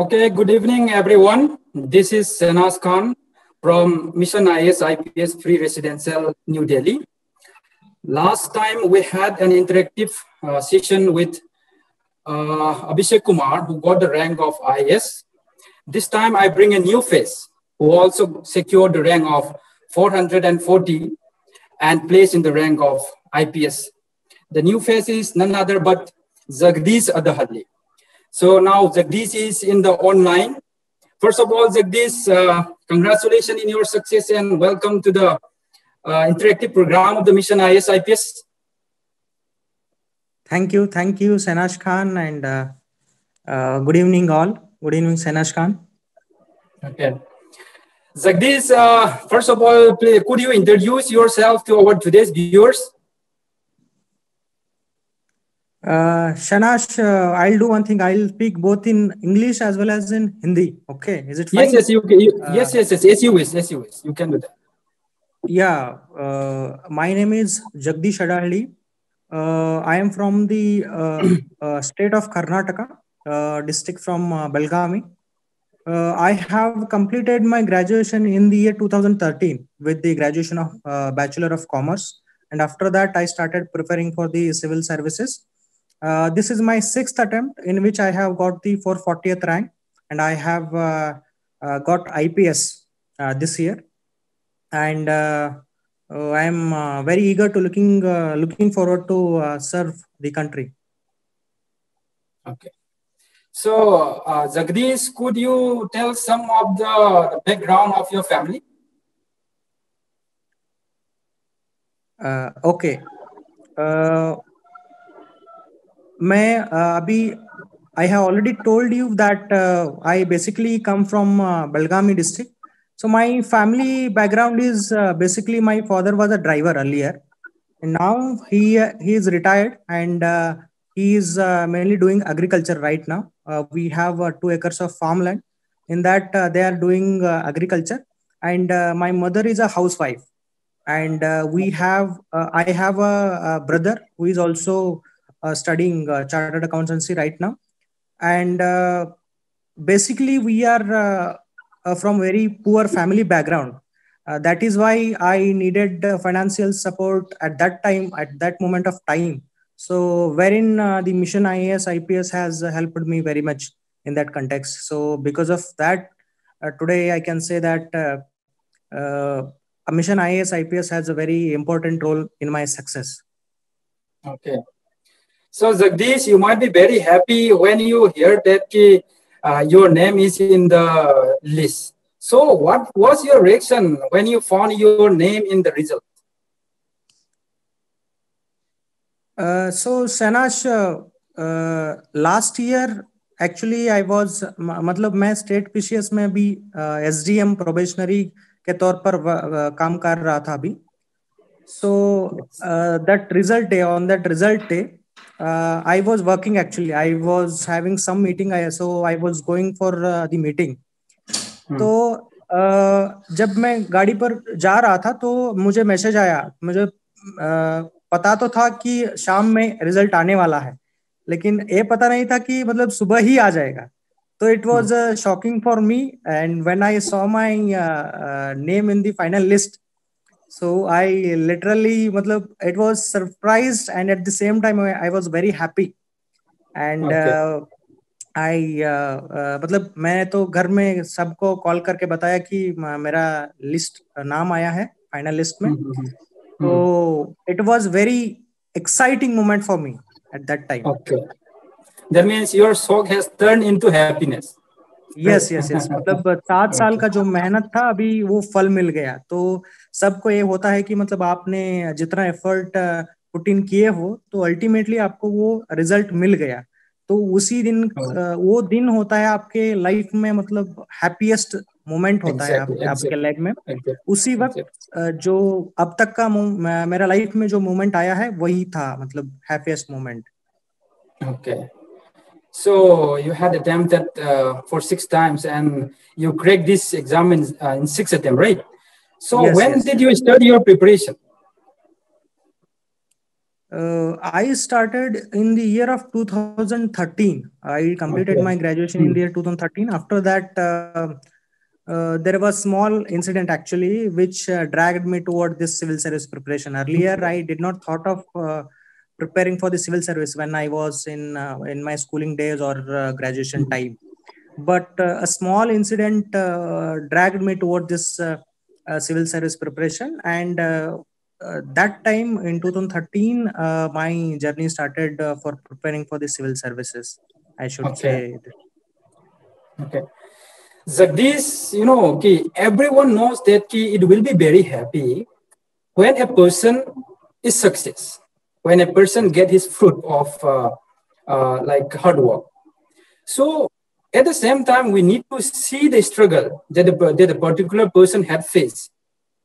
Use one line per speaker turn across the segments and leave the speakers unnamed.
Okay, good evening, everyone. This is Sanaz Khan from Mission IAS IPS Free Residential, New Delhi. Last time we had an interactive session with Abhishek Kumar, who got the rank of IAS. This time I bring a new face who also secured the rank of 440 and placed in the rank of IPS. The new face is none other but Jagdish Adahalli. So now Jagdish is in the online. First of all, Jagdish, congratulations in your success and welcome to the interactive program of the Mission IAS IPS.
Thank you, Sanash Khan, and good evening, all. Good evening, Sanash Khan.
Okay. Jagdish, first of all, could you introduce yourself to our today's viewers?
Shanash, I'll do one thing. I'll speak both in English as well as in Hindi. Okay, is it fine?
Yes, yes, you wish. You can do that.
Yeah, my name is Jagdish Adahalli. I am from the state of Karnataka, district from Belgavi. I have completed my graduation in the year 2013 with the graduation of Bachelor of Commerce. And after that, I started preparing for the civil services. This is my sixth attempt in which I have got the 440th rank, and I have got IPS this year. And I am very eager to looking forward to serve the country.
Okay. So, Jagdish, could you tell some of the background of your family?
Okay. I have already told you that I basically come from Belgavi district. So my family background is basically my father was a driver earlier, and now he is retired, and he is mainly doing agriculture right now. We have 2 acres of farmland. In that, they are doing agriculture, and my mother is a housewife. And I have a brother who is also studying chartered accountancy right now. And basically, we are from very poor family background. That is why I needed financial support at that time, at that moment of time. So, wherein the Mission IAS IPS has helped me very much in that context. So, because of that, today I can say that Mission IAS IPS has a very important role in my success.
Okay. So, Jagdish, you might be very happy when you hear that your name is in the list. So, what was your reaction when you found your name in the result?
So, Sanash, last year actually I was मतलब मैं state PCS में भी SDM probationary के तौर पर काम कर रहा था अभी. So that result day, on that result day, I was working actually. I was having some meeting, so I was going for the meeting. तो जब मैं गाड़ी पर जा रहा था तो मुझे मैसेज आया. मुझे पता तो था कि शाम में रिजल्ट आने वाला है, लेकिन ये पता नहीं था कि मतलब सुबह ही आ जाएगा. So it was shocking for me, and when I saw my name in the final list, so I literally, it was surprised, and at the same time I was very happy. And मतलब मैं तो घर में सबको call करके बताया कि मेरा लिस्ट नाम आया है फाइनल लिस्ट में. So it was very exciting moment for me at that time.
Okay, that means your shock has turned into happiness.
Yes. मतलब 7 साल का जो मेहनत था अभी वो फल मिल गया. तो सबको ये होता है कि मतलब आपने जितना एफर्ट पुट इन किए हो तो अल्टीमेटली आपको वो रिजल्ट मिल गया. तो उसी दिन वो दिन होता है आपके लाइफ में, मतलब हैप्पीएस्ट मोमेंट होता है आपके लाइफ में. उसी वक्त जो अब तक का मेरा लाइफ में जो मोमेंट आया है वही था, मतलब happiest moment.
Okay. So you had attempted for 6 times and you cracked this exam in 6 attempts, right? So when did you start your preparation?
I started in the year of 2013. I completed
Okay.
my graduation in the year 2013. After that, there was small incident actually which dragged me toward this civil service preparation. Earlier, I did not thought of preparing for the civil service when I was in my schooling days or graduation time. But a small incident dragged me toward this civil service preparation, and that time in 2013, my journey started for preparing for the civil services, I should
Okay.
say.
Okay. Jagdish, okay, everyone knows that it will be very happy when a person is success, when a person get his fruit of like hard work. So at the same time, we need to see the struggle that a particular person had faced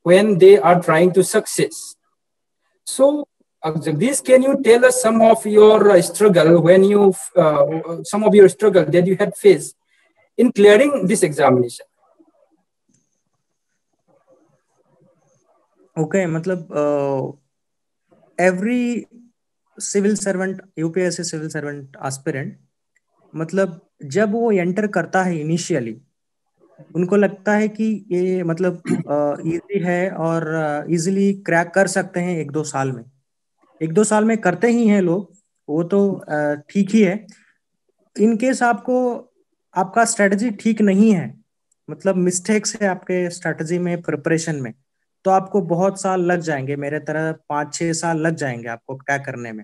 when they are trying to success. So Jagdish, can you tell us some of your struggle some of your struggle that you had faced in clearing this examination?
Okay, मतलब every civil servant, UPSC civil servant aspirant, मतलब जब वो enter करता है initially, उनको लगता है कि ये मतलब इजी है और इजीली क्रैक कर सकते हैं 1-2 साल में। 1-2 साल में करते ही हैं लोग, वो तो ठीक ही है। इन केस आपका स्ट्रेटजी ठीक नहीं है, मतलब मिस्टेक्स है आपके स्ट्रेटजी में, प्रिपरेशन में, तो आपको बहुत साल लग जाएंगे, मेरे तरह 5-6 साल लग जाएंगे आपको क्रैक करने में।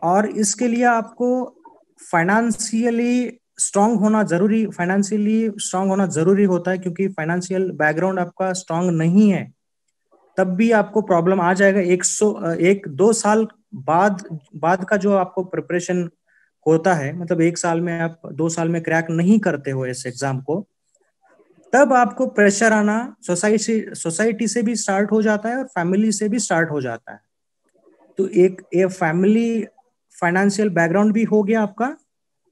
और इसके लिए आपको फाइनेंशियली स्ट्रांग होना जरूरी होता है, क्योंकि फाइनेंशियल बैकग्राउंड आपका स्ट्रांग नहीं है तब भी आपको प्रॉब्लम आ जाएगा। 1-2 साल बाद का जो आपको प्रिपरेशन होता है, मतलब 1 साल में आप 2 साल में क्रैक नहीं करते हो इस एग्जाम को, तब आपको प्रेशर आना सोसाइटी से भी स्टार्ट हो जाता है और फैमिली से भी स्टार्ट हो जाता है। तो एक फैमिली फाइनेंशियल बैकग्राउंड भी हो गया आपका,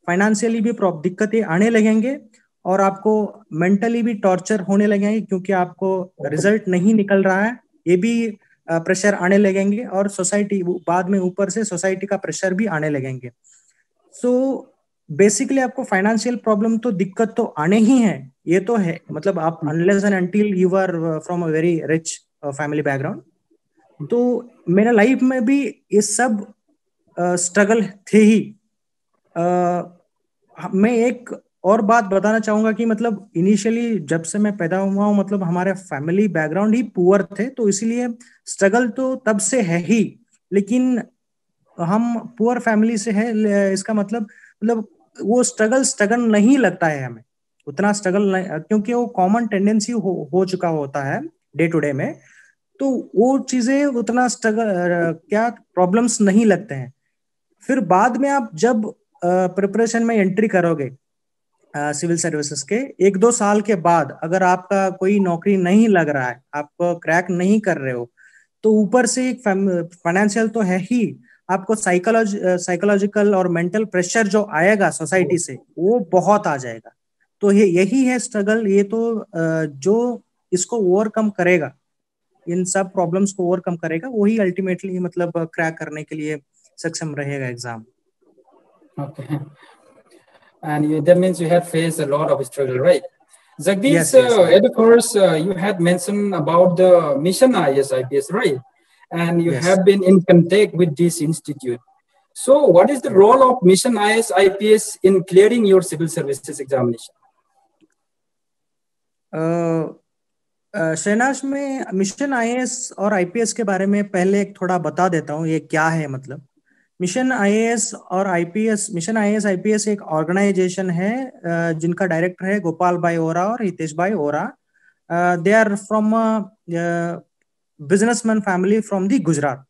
फाइनेंशियली भी दिक्कतें आने लगेंगे और आपको मेंटली भी टॉर्चर होने लगेंगे, क्योंकि आपको रिजल्ट नहीं निकल रहा है, ये भी प्रेशर आने लगेंगे। और सोसाइटी बाद में ऊपर से सोसाइटी का प्रेशर भी आने लगेंगे। सो बेसिकली आपको फाइनेंशियल प्रॉब्लम तो दिक्कत तो आने ही है, ये तो है। मतलब आप unless and until you are from a very rich family background, तो मेरा लाइफ में भी ये सब स्ट्रगल थे ही। मैं एक और बात बताना चाहूंगा कि मतलब इनिशियली जब से मैं पैदा हुआ हूँ, मतलब हमारे फैमिली बैकग्राउंड ही पुअर थे, तो इसीलिए स्ट्रगल तो तब से है ही। लेकिन हम पुअर फैमिली से है, इसका मतलब वो स्ट्रगल नहीं लगता है हमें, उतना स्ट्रगल नहीं, क्योंकि वो कॉमन टेंडेंसी हो चुका होता है डे टू डे में, तो वो चीजें उतना स्ट्रगल क्या प्रॉब्लम्स नहीं लगते हैं। फिर बाद में आप जब प्रिपरेशन में एंट्री करोगे सिविल सर्विसेज के 1-2 साल के बाद, अगर आपका कोई नौकरी नहीं लग रहा है, आप क्रैक नहीं कर रहे हो, तो ऊपर से एक फाइनेंशियल तो है ही, आपको साइकोलॉजिकल और मेंटल प्रेशर जो आएगा सोसाइटी से, वो बहुत आ जाएगा। तो यही है स्ट्रगल। ये तो जो इसको ओवरकम करेगा, इन सब प्रॉब्लम्स को ओवरकम करेगा, वही अल्टीमेटली मतलब क्रैक करने के लिए सक्षम रहेगा exam.
Okay. And that means you have faced a lot of struggle, right? Jagdish,
Yes.
at the first, you had mentioned about the Mission IS IPS, right? And you
Yes.
have been in contact with this institute. So, what is the role of Mission IS IPS in clearing your civil services examination?
Shahnaz में mission IAS और IPS के बारे में पहले एक थोड़ा बता देता हूँ, ये क्या है। मतलब मिशन आईएएस और आईपीएस, मिशन आईएएस आईपीएस एक ऑर्गेनाइजेशन है जिनका डायरेक्टर है गोपाल भाई ओरा और हितेश भाई Ora. They are from businessman family from the Gujarat.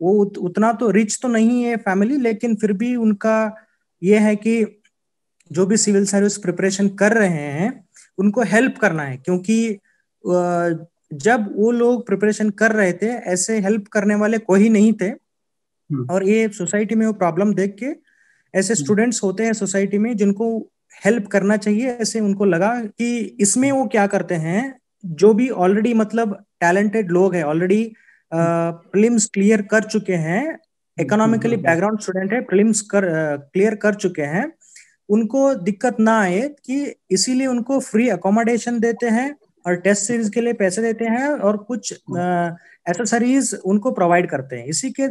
वो उतना तो रिच तो नहीं है फैमिली, लेकिन फिर भी उनका ये है कि जो भी सिविल सर्विस प्रिपरेशन कर रहे हैं उनको हेल्प करना है, क्योंकि जब वो लोग प्रिपरेशन कर रहे थे ऐसे हेल्प करने वाले कोई नहीं थे। और ये सोसाइटी में वो प्रॉब्लम देख के ऐसे स्टूडेंट्स होते हैं सोसाइटी में जिनको हेल्प करना चाहिए, ऐसे उनको लगा कि इसमें वो क्या करते हैं, जो भी ऑलरेडी मतलब टैलेंटेड लोग हैं, ऑलरेडी प्रीलिम्स क्लियर कर चुके हैं, इकोनॉमिकली बैकग्राउंड स्टूडेंट है, प्रीलिम्स क्लियर कर चुके हैं, उनको दिक्कत ना आए कि इसीलिए उनको फ्री अकोमोडेशन देते हैं और टेस्ट सीरीज के लिए पैसे देते हैं और कुछ एसेसरीज उनको प्रोवाइड करते हैं। इसी के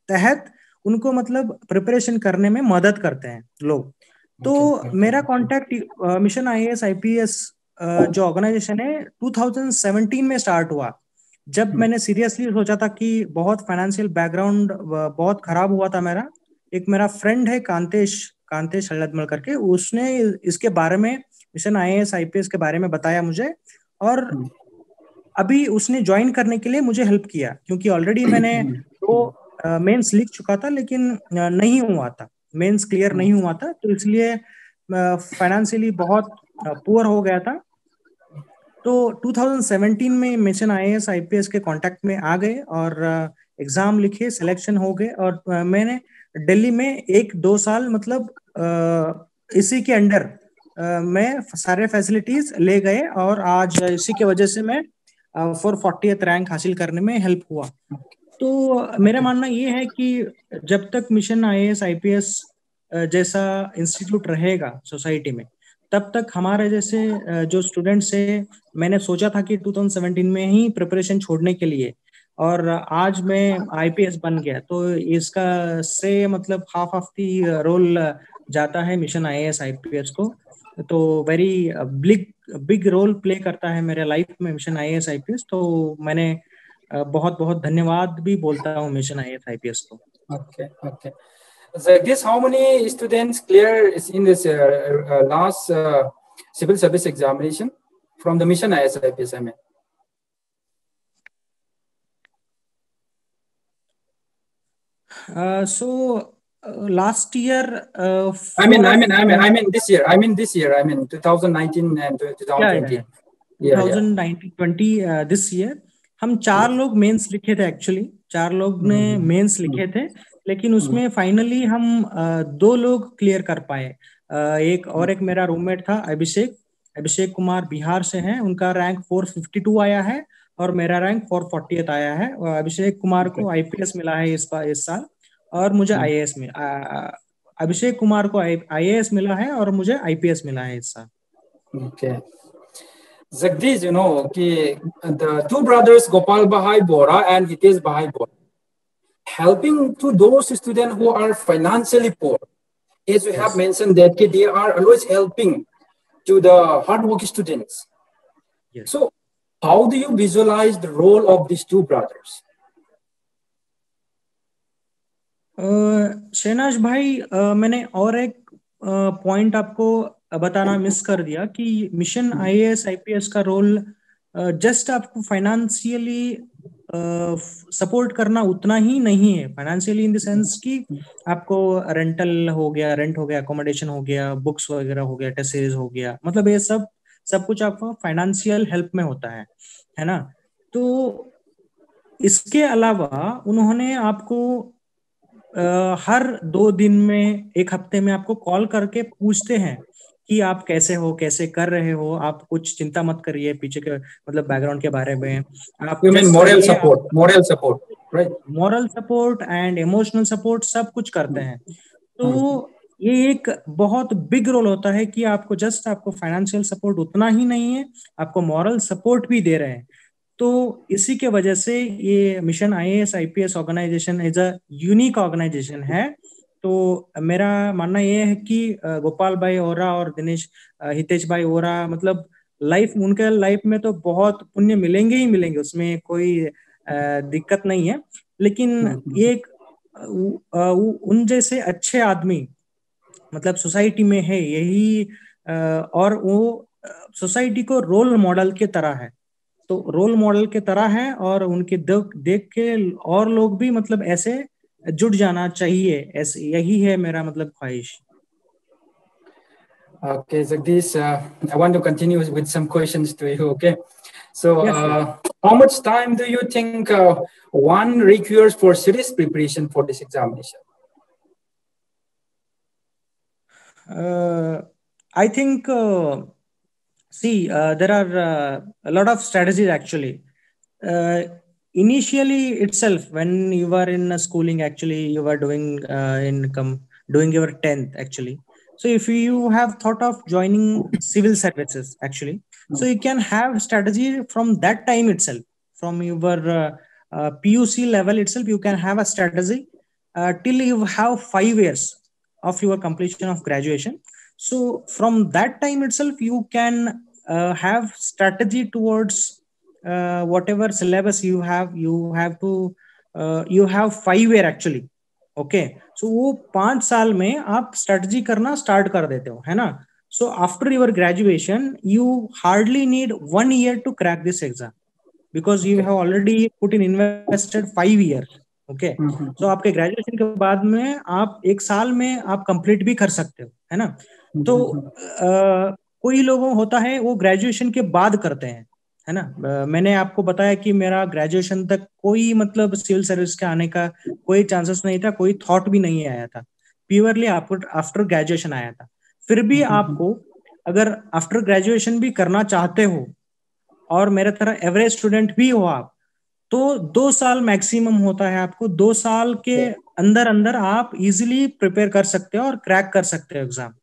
तहत उनको मतलब प्रिपरेशन करने में मदद करते हैं लोग। तो मेरा कांटेक्ट मिशन आईएएस आईपीएस जो ऑर्गेनाइजेशन है 2017 में स्टार्ट हुआ, जब मैंने सीरियसली सोचा था कि बहुत फाइनेंशियल बैकग्राउंड बहुत खराब हुआ था मेरा। एक मेरा फ्रेंड है कांतेश हल्लदमल करके, उसने इसके बारे में मिशन आईएएस आईपीएस के बारे में बताया मुझे, और अभी उसने ज्वाइन करने के लिए मुझे हेल्प किया, क्योंकि ऑलरेडी मैंने तो मेंस लिख चुका था लेकिन नहीं हुआ था, मेंस क्लियर नहीं हुआ था, तो इसलिए फाइनेंशियली बहुत पुअर हो गया था। तो 2017 में मिशन आईएएस आईपीएस के कांटेक्ट में आ गए और एग्जाम लिखे, सिलेक्शन हो गए, और मैंने दिल्ली में 1-2 साल मतलब इसी के अंडर मैं सारे फैसिलिटीज ले गए, और आज इसी के वजह से मैं 440th रैंक हासिल करने में हेल्प हुआ। तो मेरा मानना ये है कि जब तक मिशन आईएएस आईपीएस जैसा इंस्टीट्यूट रहेगा सोसाइटी में, तब तक हमारे जैसे जो स्टूडेंट्स है, मैंने सोचा था कि 2017 में ही प्रिपरेशन छोड़ने के लिए, और आज मैं आईपीएस बन गया, तो इसका से मतलब हाफ ऑफ दी रोल जाता है मिशन आईएएस आईपीएस को। तो वेरी बिग रोल प्ले करता है मेरे लाइफ में मिशन आईएएस आईपीएस। तो मैंने बहुत बहुत धन्यवाद भी बोलता हूँ मिशन आईएएस आईपीएस को।
Okay. This how many students clear in this last civil service examination from the mission IAS IPS? I mean.
Last year.
I mean this year. I mean 2019 and 2020.
Yeah. 2019-20 this year. हम 4 लोग mains लिखे थे, actually 4 लोग ने mains लिखे थे, लेकिन उसमें फाइनली हम 2 लोग क्लियर कर पाए। एक मेरा रूममेट था अभिषेक कुमार, बिहार से हैं, उनका रैंक 452 आया है और मेरा रैंक 440th आया है। अभिषेक कुमार को आईपीएस मिला है इस साल, और मुझे आईएएस में अभिषेक कुमार को आईएएस मिला है और मुझे आईपीएस मिला है इस साल।
Okay. Jagdish, you know, the 2 brothers Gopal Bahai Bora and Hitesh Bahai Bora, helping to those students who are financially poor. As you have mentioned that they are always helping to the hardworking students. Yes. So how do you visualize the role of these 2 brothers?
Shehnaaz भाई, मैंने और एक point आपको बताना miss कर दिया कि mission IAS IPS का रोल जस्ट आपको फाइनेंशियली सपोर्ट करना उतना ही नहीं है। फाइनेंशियली इन द सेंस कि आपको रेंट हो गया, अकोमोडेशन हो गया, बुक्स वगैरह हो गया, टेस्ट सीरीज हो गया, मतलब ये सब कुछ आपको फाइनेंशियल हेल्प में होता है ना। तो इसके अलावा उन्होंने आपको हर 2 दिन में, 1 हफ्ते में आपको कॉल करके पूछते हैं कि आप कैसे हो, कैसे कर रहे हो, आप कुछ चिंता मत करिए पीछे के मतलब बैकग्राउंड के बारे में। आप
moral support, right?
Moral support and emotional support सब कुछ करते हैं। तो ये एक बहुत बिग रोल होता है कि आपको फाइनेंशियल सपोर्ट उतना ही नहीं है, आपको मॉरल सपोर्ट भी दे रहे हैं। तो इसी के वजह से ये mission IAS IPS organisation as a unique organisation है। तो मेरा मानना ये है कि गोपाल भाई ओरा और हितेश भाई ओरा, मतलब उनके लाइफ में तो बहुत पुण्य मिलेंगे ही मिलेंगे, उसमें कोई दिक्कत नहीं है। लेकिन एक उन जैसे अच्छे आदमी मतलब सोसाइटी में है यही, और वो सोसाइटी को रोल मॉडल के तरह है, तो रोल मॉडल के तरह है, और उनके देख के और लोग भी मतलब ऐसे जुड़ जाना चाहिए, ऐसे यही है मेरा मतलब ख्वाहिश।
Okay, Jagdish, I want to continue with some questions to you. Okay, so how much time do you think one requires for serious preparation for this examination?
I think there are a lot of strategies actually. initially itself, when you were in schooling, actually you were doing doing your 10th actually. So if you have thought of joining civil services actually, so you can have strategy from that time itself, from your PUC level itself. You can have a strategy till you have 5 years of your completion of graduation. So from that time itself, you can have strategy towards whatever syllabus you have to you have 5 year actually. Okay, सो वो 5 साल में आप strategy करना start कर देते हो, है ना. So after your graduation you hardly need 1 year to crack this exam, because you have already put in invested 5 years. Okay, so आपके ग्रेजुएशन के बाद में आप 1 साल में आप कंप्लीट भी कर सकते हो, है ना. तो कोई लोगों होता है वो ग्रेजुएशन के बाद करते हैं, है ना. मैंने आपको बताया कि मेरा ग्रेजुएशन तक कोई मतलब सिविल सर्विस के आने का कोई चांसेस नहीं था, कोई थॉट भी नहीं आया था, प्योरली आफ्टर ग्रेजुएशन आया था. फिर भी आपको अगर आफ्टर ग्रेजुएशन भी करना चाहते हो और मेरे तरह एवरेज स्टूडेंट भी हो आप, तो 2 साल मैक्सिमम होता है. आपको 2 साल के अंदर अंदर आप इजिली प्रिपेयर कर सकते हो और क्रैक कर सकते हो एग्जाम.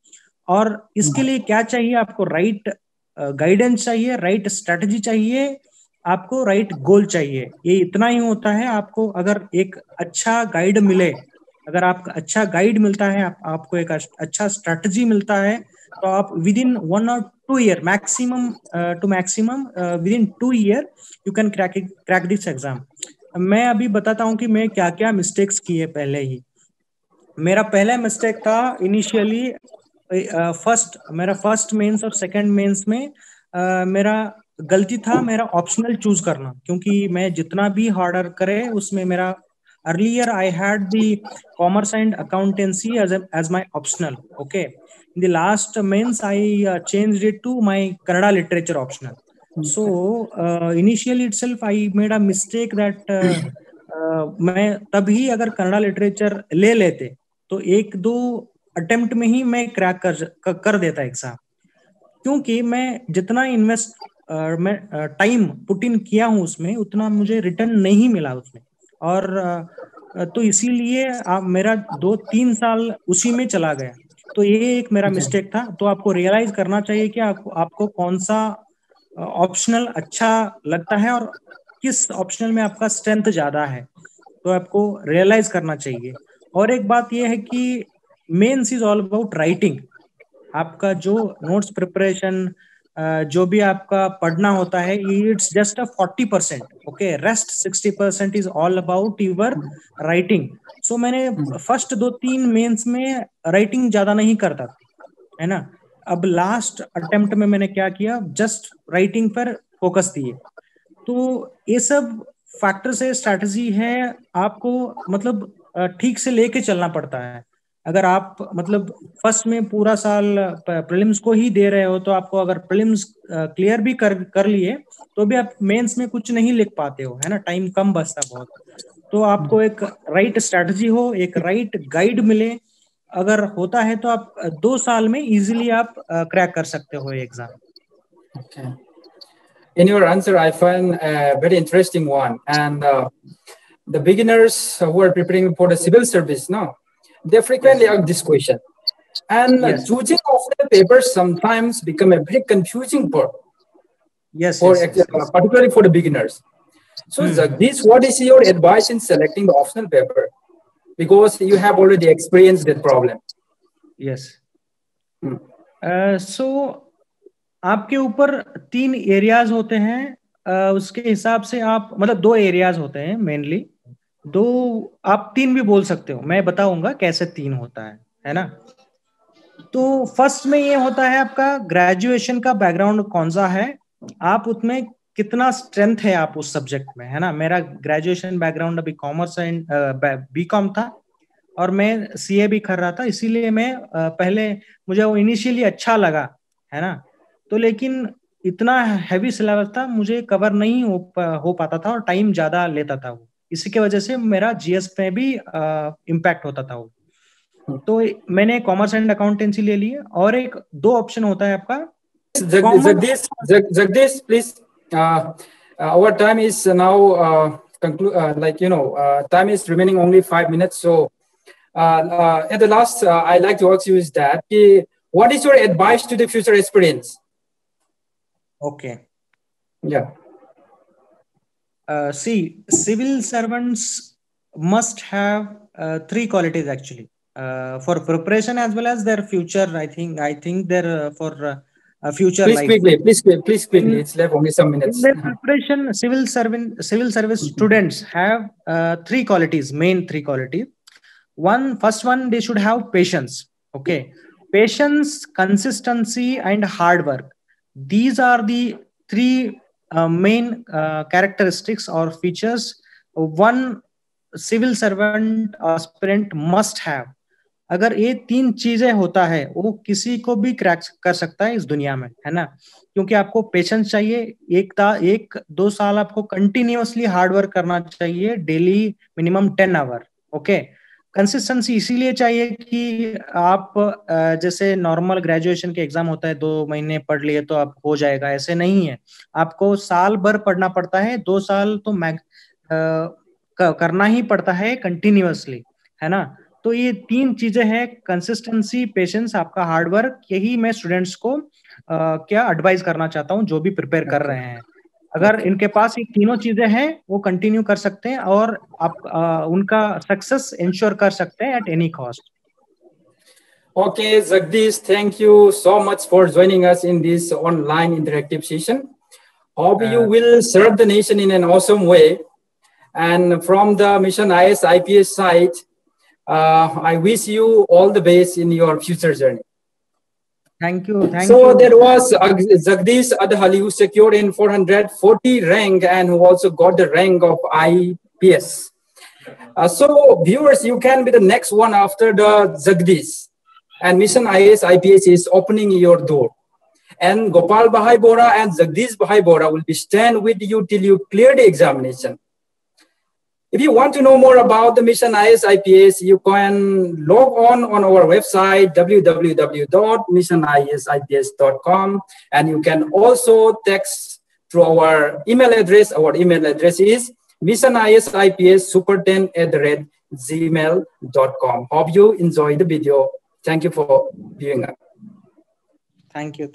और इसके लिए क्या चाहिए आपको? राइट गाइडेंस चाहिए, राइट स्ट्रेटजी चाहिए, आपको राइट गोल चाहिए. ये इतना ही होता है. आपको अगर एक अच्छा गाइड मिले, अगर आपका अच्छा गाइड मिलता है, आपको एक अच्छा स्ट्रेटजी मिलता है, तो आप within 1 or 2 year maximum to maximum within 2 year you can crack this exam. मैं अभी बताता हूँ कि मैं क्या क्या मिस्टेक्स किए पहले ही. मेरा पहला मिस्टेक था इनिशियली मेरा फर्स्ट मेंस और सेकंड मेंस में मेरा गलती था मेरा ऑप्शनल चूज करना, क्योंकि मैं जितना भी हार्डर करे उसमें मेरा earlier I had the commerce and accountancy as my optional. Okay, in the last mains I changed it to my Kannada literature optional. So initially itself I made a mistake that मैं तभी अगर Kannada literature ले लेते तो 1-2 attempt में ही मैं crack कर देता एग्जाम, क्योंकि मैं जितना मैं टाइम पुट इन किया हूं उसमें उतना मुझे रिटर्न नहीं मिला उसमें. और तो इसीलिए मेरा 2-3 साल उसी में चला गया. तो ये एक मेरा मिस्टेक था. तो आपको रियलाइज करना चाहिए कि आपको कौन सा ऑप्शनल अच्छा लगता है और किस ऑप्शनल में आपका स्ट्रेंथ ज्यादा है, तो आपको रियलाइज करना चाहिए. और एक बात यह है कि mains is all about writing. आपका जो नोट्स प्रिपरेशन जो भी आपका पढ़ना होता है, it's just a 40%. Okay, rest 60% is all about your writing. So मैंने फर्स्ट 2-3 मेंस में राइटिंग ज्यादा नहीं करता, है ना. अब लास्ट अटेम्प्ट में मैंने क्या किया, जस्ट राइटिंग पर फोकस दिए. तो ये सब फैक्टर से स्ट्रैटेजी है, आपको मतलब ठीक से लेके चलना पड़ता है. अगर आप मतलब फर्स्ट में पूरा साल प्रीलिम्स को ही दे रहे हो, तो आपको अगर प्रीलिम्स क्लियर भी कर लिए तो भी आप मेंस में कुछ नहीं लिख पाते हो, है ना. टाइम कम बचता बहुत. तो आपको एक राइट स्ट्रैटेजी हो, एक राइट गाइड मिले, अगर होता है तो आप 2 साल में इजीली आप क्रैक कर सकते हो exam.
Okay. In your answer, I find a very interesting one. And the beginners who are preparing for the civil service now, they frequently ask this question. And choosing of the papers sometimes become a very confusing part. Particularly for the beginners. So Jagdish, what is your advice in selecting the optional paper? Because you have already experienced that problem.
Yes. So आपके ऊपर 3 areas होते हैं. उसके हिसाब से आप मतलब 2 areas होते हैं मेनली. 2, आप 3 भी बोल सकते हो, मैं बताऊंगा कैसे 3 होता है ना. तो फर्स्ट में ये होता है आपका ग्रेजुएशन का बैकग्राउंड कौन सा है, आप उसमें कितना स्ट्रेंथ है आप उस सब्जेक्ट में, है ना. मेरा ग्रेजुएशन बैकग्राउंड अभी कॉमर्स एंड बीकॉम था और मैं सीए भी कर रहा था, इसीलिए मैं पहले मुझे वो इनिशियली अच्छा लगा, है ना. तो लेकिन इतना हैवी सिलेबस था, मुझे कवर नहीं हो पाता था और टाइम ज्यादा लेता था वो. इसी के वजह से मेरा जीएस पे भी इम्पैक्ट होता था वो. तो मैंने कॉमर्स एंड अकाउंटेंसी ले ली. और एक 2 ऑप्शन होता है आपका.
Jagdish, please. Our time is now conclude, time is remaining only 5 minutes. So at the last, I'd like to ask you is that, what is your advice to the future aspirants?
Okay.
Yeah.
See, civil servants must have three qualities actually for preparation as well as their future. I think their for future
Please
life.
quickly, please quickly. It's left only some
In
minutes.
their preparation, civil service students have three qualities, main three qualities. First one, they should have patience. Okay, patience, consistency, and hard work. These are the three main characteristics or features one civil servant aspirant must have. अगर ये तीन चीजें होता है वो किसी को भी क्रैक कर सकता है इस दुनिया में, है ना? क्योंकि आपको पेशेंस चाहिए, एक 2 साल आपको कंटिन्यूअसली हार्ड वर्क करना चाहिए, daily minimum 10 hour. Okay, consistency इसीलिए चाहिए कि आप जैसे नॉर्मल ग्रेजुएशन के एग्जाम होता है 2 महीने पढ़ लिए तो आप हो जाएगा, ऐसे नहीं है. आपको साल भर पढ़ना पड़ता है, 2 साल तो करना ही पड़ता है कंटिन्यूअसली, है ना? तो ये तीन चीजें हैं, कंसिस्टेंसी, पेशेंस, आपका हार्डवर्क. यही मैं स्टूडेंट्स को क्या एडवाइस करना चाहता हूँ जो भी प्रिपेयर कर रहे हैं. अगर इनके पास ये तीनों चीजें हैं वो कंटिन्यू कर सकते हैं और आप उनका सक्सेस इंश्योर कर सकते हैं at any cost.
Okay, Jagdish, thank you so much for joining us in this online interactive session. Hope you will serve the nation in an awesome way. And from the Mission IS IPS side, I wish you all the best in your future journey.
Thank you.
So there was Jagdish Adhali, who secured in 440 rank and who also got the rank of IPS. So viewers, you can be the next one after the Jagdish. And Mission IS IPS is opening your door. And Gopal Bhai Bora and Jagdish Bhai Bora will be stand with you till you clear the examination. If you want to know more about the Mission IS IPS, you can log on our website, www.missionisips.com. And you can also text through our email address. Our email address is missionisipssuper10@gmail.com. Hope you enjoy the video. Thank you for viewing us.
Thank you.